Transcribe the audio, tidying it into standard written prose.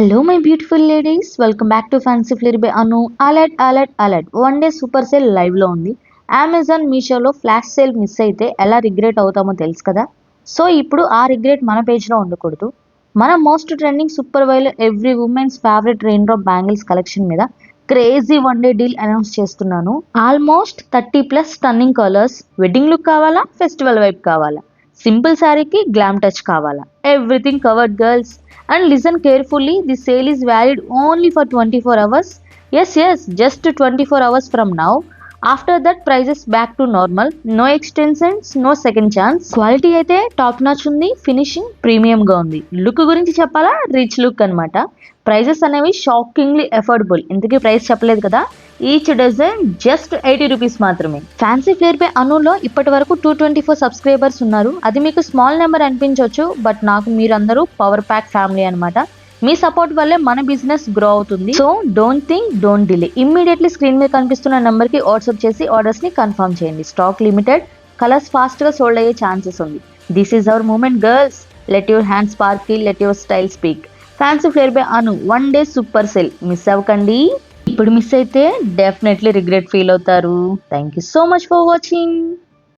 Hello, my beautiful ladies. Welcome back to Fancy Flare by Anu. Alert. One day super sale live లో ఉంది. Amazon మీషోలో flash sale miss అయితే ఎలా regret అవుతామో తెలుసు కదా. సో ఇప్పుడు ఆ రిగ్రెట్ మన పేజ్ లో ఉండకూడదు. మన మోస్ట్ ట్రెండింగ్ సూపర్ వైలో every women's favourite rain drop bangles collection మీద crazy one day deal announce చేస్తున్నాను. Almost 30+ stunning colours. Wedding look కావాలా, ఫెస్టివల్ వైబ్ కావాలా, సింపుల్ శారీకి గ్లామ్ టచ్ కావాలా, everything covered girls. And listen carefully, the sale is valid only for 24 hours. Yes, just 24 hours from now. After that, prices back to normal. No extensions, no second chance. Quality అయితే top notch ఉంది, finishing premium గా ఉంది. Look గురించి చెప్పాలా, rich look అన్నమాట. Prices అనేవి shockingly affordable. ఇంతకీ price చెప్పలేదు కదా. ఈచ్ డజన్ జస్ట్ 80 రూపీస్ మాత్రమే. ఫ్యాన్సీ ఫ్లేర్ పై అనులో ఇప్పటి వరకు 224 సబ్స్క్రైబర్స్ ఉన్నారు. అది మీకు స్మాల్ నెంబర్ అనిపించవచ్చు, బట్ నాకు మీరందరూ పవర్ ప్యాక్ ఫ్యామిలీ అనమాట. మీ సపోర్ట్ వల్లే మన బిజినెస్ గ్రో అవుతుంది. So don't think, don't delay. Immediately screen మీద కనిపిస్తున్న నెంబర్ కి వాట్సాప్ చేసి ఆర్డర్స్ ని కన్ఫర్మ్ చేయండి. స్టాక్ లిమిటెడ్, కలర్స్ ఫాస్ట్ గా సోల్డ్ అయ్యే ఛాన్సెస్ ఉంది. This is our moment girls. Let your hand sparkle, let your style speak. Fancy flare by Anu one day super sale miss అవ్వకండి. ఇప్పుడు miss అయితే definitely regret feel అవుతారు. Thank you so much for watching.